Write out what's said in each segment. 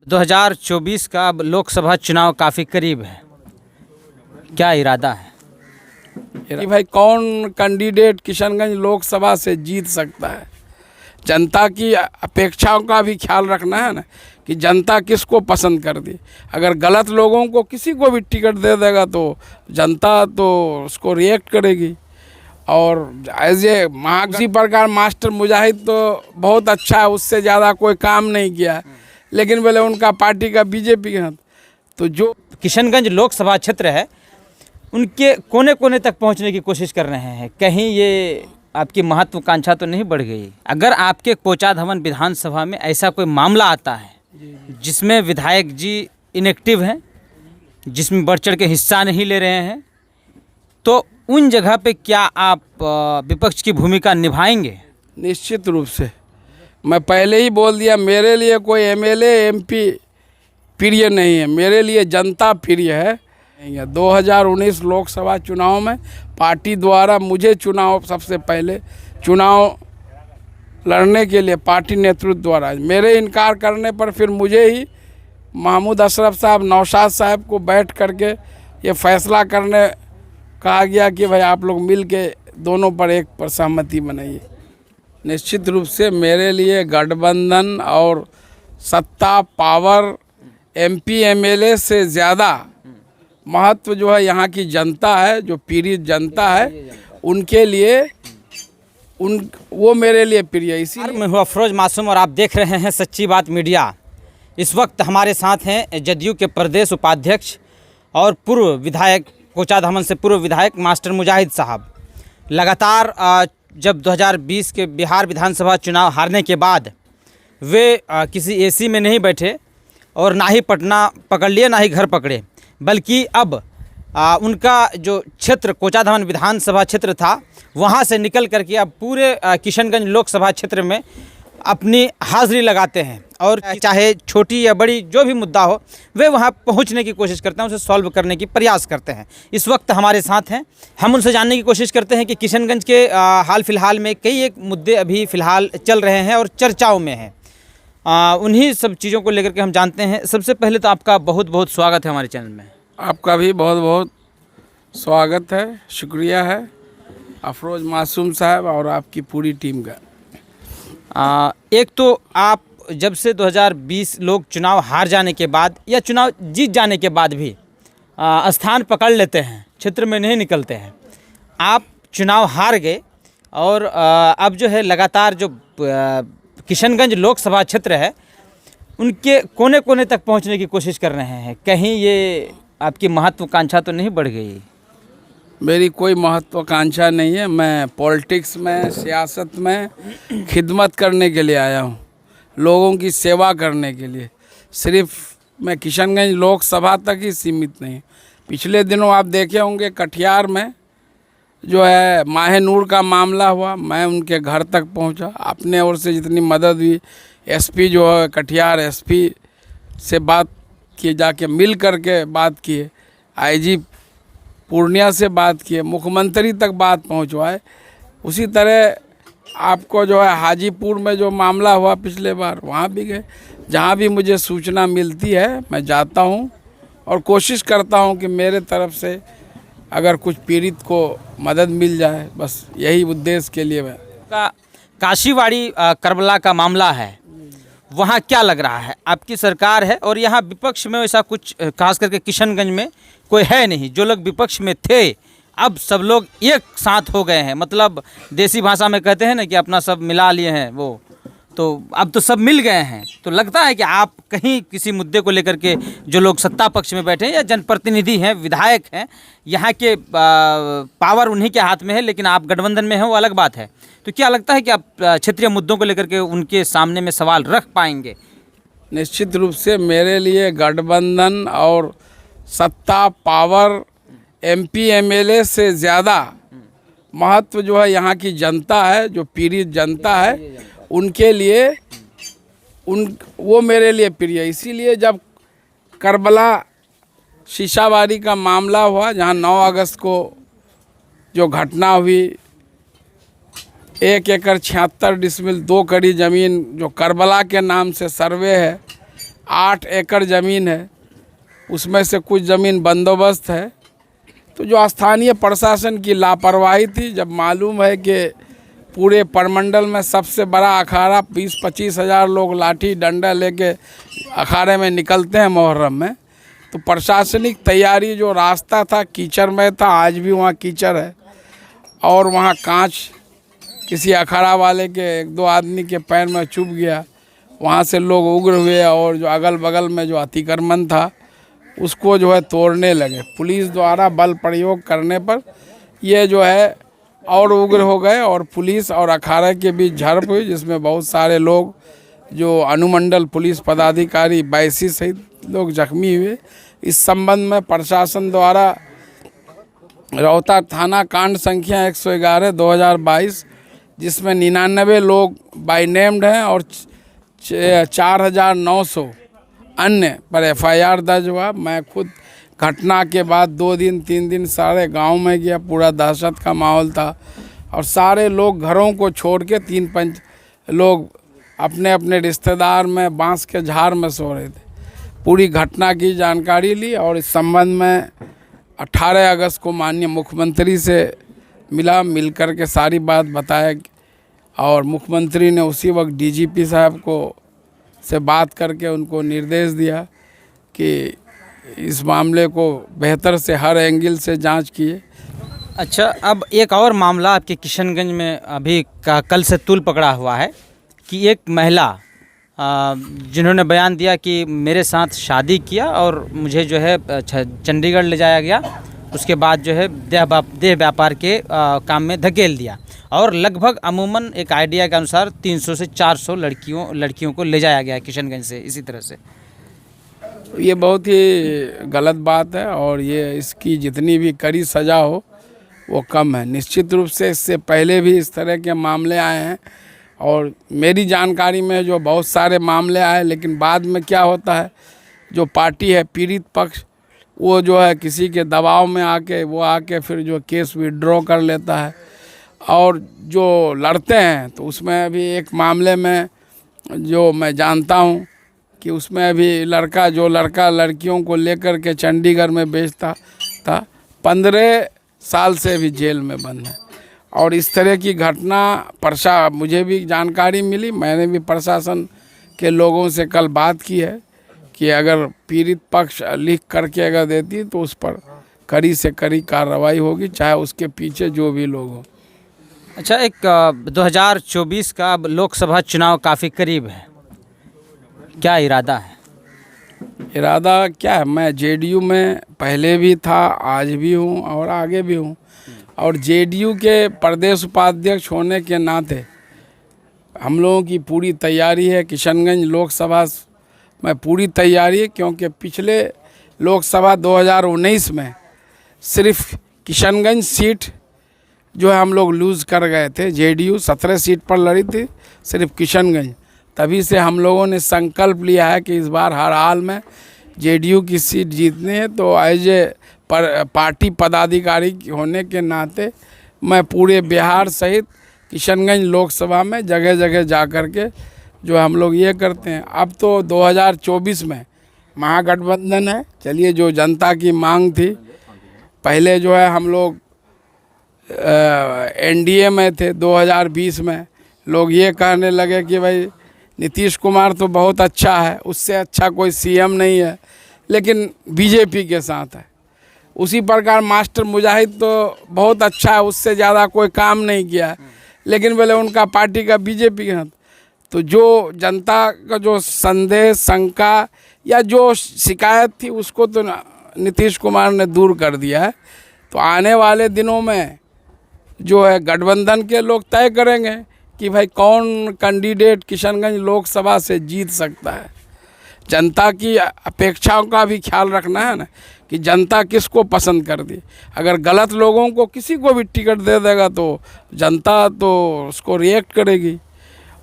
2024 का अब लोकसभा चुनाव काफ़ी करीब है, क्या इरादा है कि भाई कौन कैंडिडेट किशनगंज लोकसभा से जीत सकता है। जनता की अपेक्षाओं का भी ख्याल रखना है ना कि जनता किसको पसंद कर दी। अगर गलत लोगों को किसी को भी टिकट दे देगा तो जनता तो उसको रिएक्ट करेगी। और एज ए किसी प्रकार मास्टर मुजाहिद तो बहुत अच्छा है, उससे ज़्यादा कोई काम नहीं किया, लेकिन बोले उनका पार्टी का बीजेपी है। तो जो किशनगंज लोकसभा क्षेत्र है उनके कोने कोने तक पहुंचने की कोशिश कर रहे हैं, कहीं ये आपकी महत्वाकांक्षा तो नहीं बढ़ गई? अगर आपके कोचाधामन विधानसभा में ऐसा कोई मामला आता है जिसमें विधायक जी इनएक्टिव हैं, जिसमें बढ़ चढ़ के हिस्सा नहीं ले रहे हैं, तो उन जगह पे क्या आप विपक्ष की भूमिका निभाएंगे? निश्चित रूप से मैं पहले ही बोल दिया, मेरे लिए कोई एमएलए एमपी प्रिय नहीं है, मेरे लिए जनता प्रिय है। 2019 लोकसभा चुनाव में पार्टी द्वारा मुझे सबसे पहले चुनाव लड़ने के लिए पार्टी नेतृत्व द्वारा मेरे इनकार करने पर फिर मुझे ही महमूद अशरफ साहब, नौशाद साहब को बैठ करके ये फैसला करने कहा गया कि भाई आप लोग मिल के दोनों पर एक पर सहमति बनाइए। निश्चित रूप से मेरे लिए गठबंधन और सत्ता पावर एमपी एमएलए से ज़्यादा महत्व जो है यहाँ की जनता है, जो पीड़ित जनता है उनके लिए वो मेरे लिए प्रिय। इसी मैं हूँ अफरोज मासूम और आप देख रहे हैं सच्ची बात मीडिया। इस वक्त हमारे साथ हैं जदयू के प्रदेश उपाध्यक्ष और पूर्व विधायक, कोचाधामन से पूर्व विधायक मास्टर मुजाहिद साहब। लगातार जब 2020 के बिहार विधानसभा चुनाव हारने के बाद वे किसी एसी में नहीं बैठे और ना ही पटना पकड़ लिए ना ही घर पकड़े, बल्कि अब उनका जो क्षेत्र कोचाधामन विधानसभा क्षेत्र था वहां से निकल करके अब पूरे किशनगंज लोकसभा क्षेत्र में अपनी हाज़िरी लगाते हैं और चाहे छोटी या बड़ी जो भी मुद्दा हो वे वहां पहुंचने की कोशिश करते हैं, उसे सॉल्व करने की प्रयास करते हैं। इस वक्त हमारे साथ हैं, हम उनसे जानने की कोशिश करते हैं कि किशनगंज के हाल फिलहाल में कई एक मुद्दे अभी फ़िलहाल चल रहे हैं और चर्चाओं में हैं, उन्हीं सब चीज़ों को लेकर के हम जानते हैं। सबसे पहले तो आपका बहुत बहुत स्वागत है हमारे चैनल में। आपका भी बहुत बहुत स्वागत है, शुक्रिया है अफरोज मासूम साहब और आपकी पूरी टीम का। एक तो आप जब से 2020 लोग चुनाव हार जाने के बाद या चुनाव जीत जाने के बाद भी स्थान पकड़ लेते हैं, क्षेत्र में नहीं निकलते हैं। आप चुनाव हार गए और अब जो है लगातार जो किशनगंज लोकसभा क्षेत्र है उनके कोने कोने तक पहुंचने की कोशिश कर रहे हैं, कहीं ये आपकी महत्वाकांक्षा तो नहीं बढ़ गई? मेरी कोई महत्वाकांक्षा नहीं है। मैं पॉलिटिक्स में, सियासत में खिदमत करने के लिए आया हूँ, लोगों की सेवा करने के लिए। सिर्फ मैं किशनगंज लोकसभा तक ही सीमित नहीं। पिछले दिनों आप देखे होंगे कटिहार में जो है माहे नूर का मामला हुआ, मैं उनके घर तक पहुँचा, अपने ओर से जितनी मदद हुई। एसपी जो है कटिहार एसपी से बात किए, जाके मिल करके बात किए, आईजी पूर्णिया से बात किए, मुख्यमंत्री तक बात पहुंचवाए। उसी तरह आपको जो है हाजीपुर में जो मामला हुआ पिछले बार, वहाँ भी गए। जहाँ भी मुझे सूचना मिलती है मैं जाता हूँ और कोशिश करता हूँ कि मेरे तरफ से अगर कुछ पीड़ित को मदद मिल जाए, बस यही उद्देश्य के लिए मैं। काशीवाड़ी करबला का मामला है, वहाँ क्या लग रहा है? आपकी सरकार है और यहाँ विपक्ष में ऐसा कुछ खास करके किशनगंज में कोई है नहीं। जो लोग विपक्ष में थे अब सब लोग एक साथ हो गए हैं, मतलब देसी भाषा में कहते हैं ना कि अपना सब मिला लिए हैं वो, तो अब तो सब मिल गए हैं। तो लगता है कि आप कहीं किसी मुद्दे को लेकर के जो लोग सत्ता पक्ष में बैठे हैं या जनप्रतिनिधि हैं, विधायक हैं, यहाँ के पावर उन्हीं के हाथ में है, लेकिन आप गठबंधन में हैं वो अलग बात है। तो क्या लगता है कि आप क्षेत्रीय मुद्दों को लेकर के उनके सामने में सवाल रख पाएंगे? निश्चित रूप से मेरे लिए गठबंधन और सत्ता पावर एमपी एमएलए से ज़्यादा महत्व जो है यहाँ की जनता है, जो पीड़ित जनता है उनके लिए वो मेरे लिए प्रिय। इसीलिए जब करबला शीशाबाड़ी का मामला हुआ, जहाँ 9 अगस्त को जो घटना हुई, 1 एकड़ 76 डिसमिल 2 कड़ी ज़मीन जो करबला के नाम से सर्वे है, 8 एकड़ ज़मीन है, उसमें से कुछ ज़मीन बंदोबस्त है। तो जो स्थानीय प्रशासन की लापरवाही थी, जब मालूम है कि पूरे परमंडल में सबसे बड़ा अखाड़ा 20-25 हज़ार लोग लाठी डंडा लेके अखाड़े में निकलते हैं मुहर्रम में, तो प्रशासनिक तैयारी जो रास्ता था कीचड़ में था, आज भी वहाँ कीचड़ है, और वहाँ कांच किसी अखाड़ा वाले के 1-2 आदमी के पैर में चुभ गया, वहाँ से लोग उग्र हुए और जो अगल बगल में जो अतिक्रमण था उसको जो है तोड़ने लगे। पुलिस द्वारा बल प्रयोग करने पर ये जो है और उग्र हो गए और पुलिस और अखाड़े के बीच झड़प हुई, जिसमें बहुत सारे लोग जो अनुमंडल पुलिस पदाधिकारी 82 सहित लोग जख्मी हुए। इस संबंध में प्रशासन द्वारा रोहतक थाना कांड संख्या 111 2022, जिसमें 99 लोग बाई नेम्ड हैं और 4900 अन्य पर FIR दर्ज हुआ। मैं खुद घटना के बाद 2 दिन 3 दिन सारे गांव में गया, पूरा दहशत का माहौल था और सारे लोग घरों को छोड़ के 3-5 लोग अपने अपने रिश्तेदार में बांस के झाड़ में सो रहे थे। पूरी घटना की जानकारी ली और इस संबंध में 18 अगस्त को माननीय मुख्यमंत्री से मिल कर के सारी बात बताया और मुख्यमंत्री ने उसी वक्त DGP साहब को से बात करके उनको निर्देश दिया कि इस मामले को बेहतर से हर एंगल से जांच किए। अच्छा, अब एक और मामला आपके किशनगंज में अभी कल से तूल पकड़ा हुआ है कि एक महिला जिन्होंने बयान दिया कि मेरे साथ शादी किया और मुझे जो है चंडीगढ़ ले जाया गया, उसके बाद जो है देह व्यापार के काम में धकेल दिया और लगभग अमूमन एक आइडिया के अनुसार 300 से 400 लड़कियों को ले जाया गया किशनगंज से इसी तरह से। ये बहुत ही गलत बात है और ये इसकी जितनी भी कड़ी सज़ा हो वो कम है। निश्चित रूप से इससे पहले भी इस तरह के मामले आए हैं और मेरी जानकारी में जो बहुत सारे मामले आए, लेकिन बाद में क्या होता है, जो पार्टी है पीड़ित पक्ष वो जो है किसी के दबाव में आके फिर जो केस विड्रॉ कर लेता है और जो लड़ते हैं तो उसमें अभी एक मामले में जो मैं जानता हूँ कि उसमें अभी लड़का लड़कियों को लेकर के चंडीगढ़ में बेचता था, 15 साल से भी जेल में बंद है। और इस तरह की घटना मुझे भी जानकारी मिली, मैंने भी प्रशासन के लोगों से कल बात की है कि अगर पीड़ित पक्ष लिख करके अगर देती तो उस पर कड़ी से कड़ी कार्रवाई होगी, चाहे उसके पीछे जो भी लोग हों। अच्छा, एक 2024 का लोकसभा चुनाव काफ़ी करीब है, क्या इरादा है? इरादा क्या है, मैं JDU में पहले भी था, आज भी हूँ और आगे भी हूँ और JDU के प्रदेश उपाध्यक्ष होने के नाते हम लोगों की पूरी तैयारी है। किशनगंज लोकसभा में पूरी तैयारी है क्योंकि पिछले लोकसभा 2019 में सिर्फ किशनगंज सीट जो है हम लोग लूज़ कर गए थे। JDU 17 सीट पर लड़ी थी, सिर्फ किशनगंज। तभी से हम लोगों ने संकल्प लिया है कि इस बार हर हाल में JDU की सीट जीतनी है। तो एज ए पार्टी पदाधिकारी होने के नाते मैं पूरे बिहार सहित किशनगंज लोकसभा में जगह जगह जा कर के जो हम लोग ये करते हैं। अब तो 2024 में महागठबंधन है। चलिए, जो जनता की मांग थी, पहले जो है हम लोग NDA में थे, 2020 में लोग ये कहने लगे कि भाई नीतीश कुमार तो बहुत अच्छा है, उससे अच्छा कोई CM नहीं है, लेकिन BJP के साथ है। उसी प्रकार मास्टर मुजाहिद तो बहुत अच्छा है, उससे ज़्यादा कोई काम नहीं किया है, लेकिन बोले उनका पार्टी का BJP के साथ। तो जो जनता का जो संदेह शंका या जो शिकायत थी उसको तो नीतीश कुमार ने दूर कर दिया है। तो आने वाले दिनों में जो है गठबंधन के लोग तय करेंगे कि भाई कौन कैंडिडेट किशनगंज लोकसभा से जीत सकता है। जनता की अपेक्षाओं का भी ख्याल रखना है ना कि जनता किसको पसंद कर दी। अगर गलत लोगों को किसी को भी टिकट दे देगा तो जनता तो उसको रिएक्ट करेगी।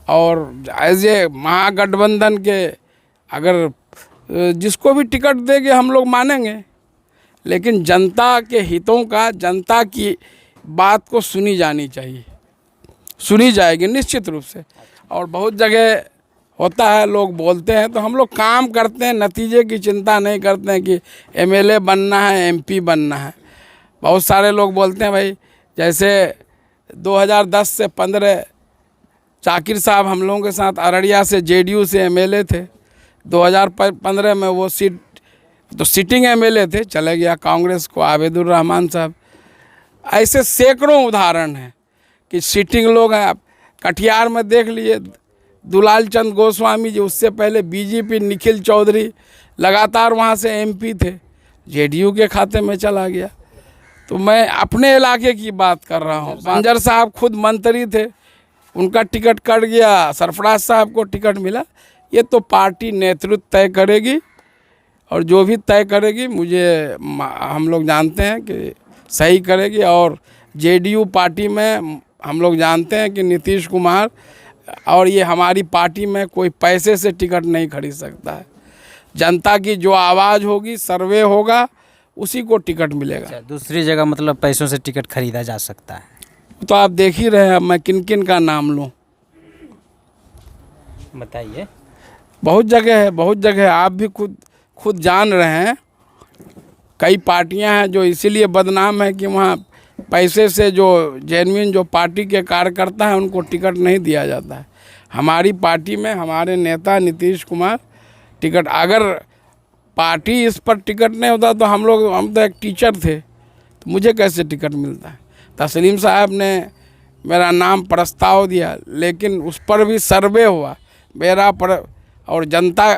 और एज ए महागठबंधन के अगर जिसको भी टिकट देंगे हम लोग मानेंगे, लेकिन जनता के हितों का, जनता की बात को सुनी जानी चाहिए, सुनी जाएगी निश्चित रूप से। और बहुत जगह होता है, लोग बोलते हैं, तो हम लोग काम करते हैं, नतीजे की चिंता नहीं करते हैं कि एमएलए बनना है, एमपी बनना है। बहुत सारे लोग बोलते हैं भाई, जैसे 2010 से 15 जाकिर साहब हम लोगों के साथ अररिया से जेडीयू से एमएलए थे। 2015 में वो सीट तो सिटिंग एमएलए थे, चले गया कांग्रेस को आबिदुर रहमान साहब। ऐसे सैकड़ों उदाहरण हैं कि सिटिंग लोग हैं। आप कटिहार में देख लिए दुलाल चंद गोस्वामी जी, उससे पहले बीजेपी निखिल चौधरी लगातार वहाँ से एमपी थे, जेडीयू के खाते में चला गया। तो मैं अपने इलाके की बात कर रहा हूँ। बंजर साहब खुद मंत्री थे, उनका टिकट कट गया, सरफराज साहब को टिकट मिला। ये तो पार्टी नेतृत्व तय करेगी, और जो भी तय करेगी हम लोग जानते हैं कि सही करेगी। और जेडीयू पार्टी में हम लोग जानते हैं कि नीतीश कुमार, और ये हमारी पार्टी में कोई पैसे से टिकट नहीं खरीद सकता है। जनता की जो आवाज़ होगी, सर्वे होगा, उसी को टिकट मिलेगा। अच्छा, दूसरी जगह मतलब पैसों से टिकट खरीदा जा सकता है? तो आप देख ही रहे हैं, मैं किन किन का नाम लूँ, बताइए। बहुत जगह है, बहुत जगह है, आप भी खुद जान रहे हैं। कई पार्टियां हैं जो इसीलिए बदनाम है कि वहाँ पैसे से जो जेन्युइन जो पार्टी के कार्यकर्ता हैं उनको टिकट नहीं दिया जाता है। हमारी पार्टी में हमारे नेता नीतीश कुमार टिकट, अगर पार्टी इस पर टिकट नहीं होता तो हम तो एक टीचर थे, तो मुझे कैसे टिकट मिलता है। तस्लीम साहब ने मेरा नाम प्रस्ताव दिया, लेकिन उस पर भी सर्वे हुआ मेरा पर, और जनता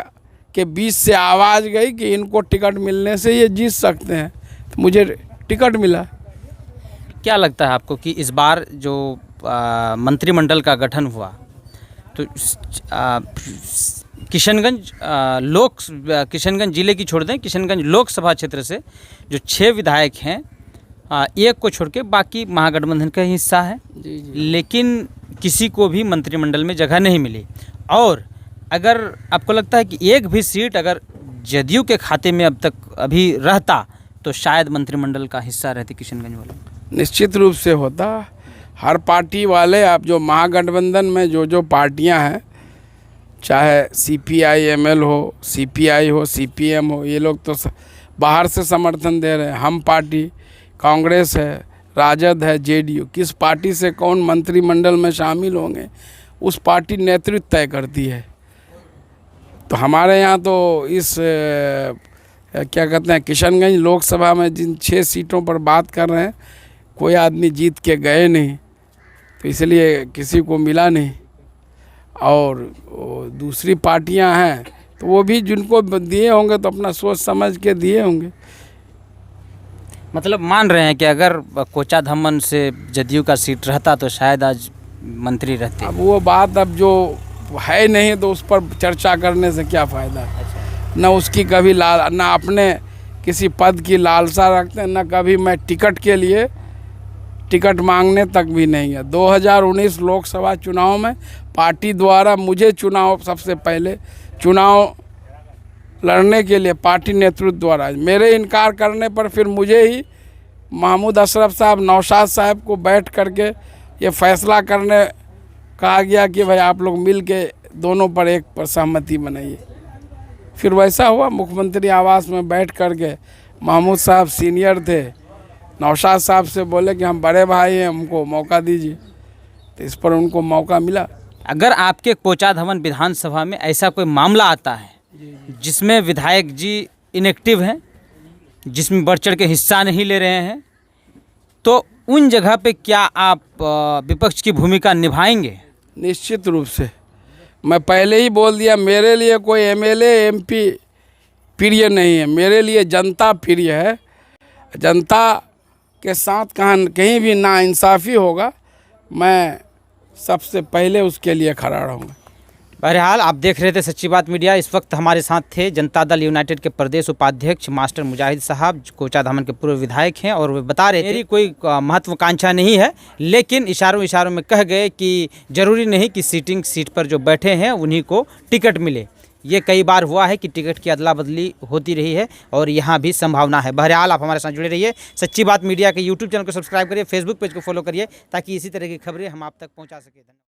के बीच से आवाज़ गई कि इनको टिकट मिलने से ये जीत सकते हैं, तो मुझे टिकट मिला। क्या लगता है आपको कि इस बार जो मंत्रिमंडल का गठन हुआ, तो किशनगंज जिले की छोड़ दें, किशनगंज लोकसभा क्षेत्र से जो 6 विधायक हैं, एक को छोड़ के बाकी महागठबंधन का हिस्सा है, लेकिन किसी को भी मंत्रिमंडल में जगह नहीं मिली। और अगर आपको लगता है कि एक भी सीट अगर जदयू के खाते में अब तक अभी रहता तो शायद मंत्रिमंडल का हिस्सा रहते किशनगंज वाले? निश्चित रूप से होता। हर पार्टी वाले, अब जो महागठबंधन में जो पार्टियां हैं, चाहे सीपीआई एमएल हो, सीपीआई हो, सीपीएम हो, ये लोग तो बाहर से समर्थन दे रहे हैं। हम पार्टी, कांग्रेस है, राजद है, जेडीयू, किस पार्टी से कौन मंत्रिमंडल में शामिल होंगे उस पार्टी नेतृत्व तय करती है। तो हमारे यहाँ तो इस क्या कहते हैं, किशनगंज लोकसभा में जिन 6 सीटों पर बात कर रहे हैं, कोई आदमी जीत के गए नहीं, तो इसलिए किसी को मिला नहीं। और दूसरी पार्टियां हैं तो वो भी जिनको दिए होंगे तो अपना सोच समझ के दिए होंगे। मतलब मान रहे हैं कि अगर कोचाधामन से जदयू का सीट रहता तो शायद आज मंत्री रहते। अब वो बात अब जो है नहीं, तो उस पर चर्चा करने से क्या फ़ायदा। अच्छा। न उसकी कभी न अपने किसी पद की लालसा रखते हैं, न कभी मैं टिकट के लिए टिकट मांगने तक भी नहीं है। 2019 लोकसभा चुनाव में पार्टी द्वारा मुझे सबसे पहले चुनाव लड़ने के लिए पार्टी नेतृत्व द्वारा, मेरे इनकार करने पर फिर मुझे ही महमूद अशरफ साहब, नौशाद साहब को बैठ करके ये फैसला करने कहा गया कि भाई आप लोग मिल के दोनों पर एक पर सहमति बनाइए। फिर वैसा हुआ, मुख्यमंत्री आवास में बैठ करके महमूद साहब सीनियर थे, नौशाद साहब से बोले कि हम बड़े भाई हैं, हमको मौका दीजिए, तो इस पर उनको मौका मिला। अगर आपके कोचाधामन विधानसभा में ऐसा कोई मामला आता है जिसमें विधायक जी इनएक्टिव हैं, जिसमें बढ़ चढ़ के हिस्सा नहीं ले रहे हैं, तो उन जगह पे क्या आप विपक्ष की भूमिका निभाएंगे? निश्चित रूप से। मैं पहले ही बोल दिया, मेरे लिए कोई एमएलए एमपी प्रिय नहीं है, मेरे लिए जनता प्रिय है। जनता के साथ कहीं भी नाइंसाफ़ी होगा, मैं सबसे पहले उसके लिए खड़ा रहूँगा। बहरहाल आप देख रहे थे सच्ची बात मीडिया। इस वक्त हमारे साथ थे जनता दल यूनाइटेड के प्रदेश उपाध्यक्ष मास्टर मुजाहिद साहब, कोचाधामन के पूर्व विधायक हैं, और वे बता रहे मेरी कोई महत्वाकांक्षा नहीं है, लेकिन इशारों में कह गए कि ज़रूरी नहीं कि सिटिंग सीट पर जो बैठे हैं उन्हीं को टिकट मिले। ये कई बार हुआ है कि टिकट की अदला बदली होती रही है, और यहाँ भी संभावना है। बहरहाल आप हमारे साथ जुड़े रहिए। सच्ची बात मीडिया के यूट्यूब चैनल को सब्सक्राइब करिए, फेसबुक पेज को फॉलो करिए, ताकि इसी तरह की खबरें हम आप तक पहुँचा सकें।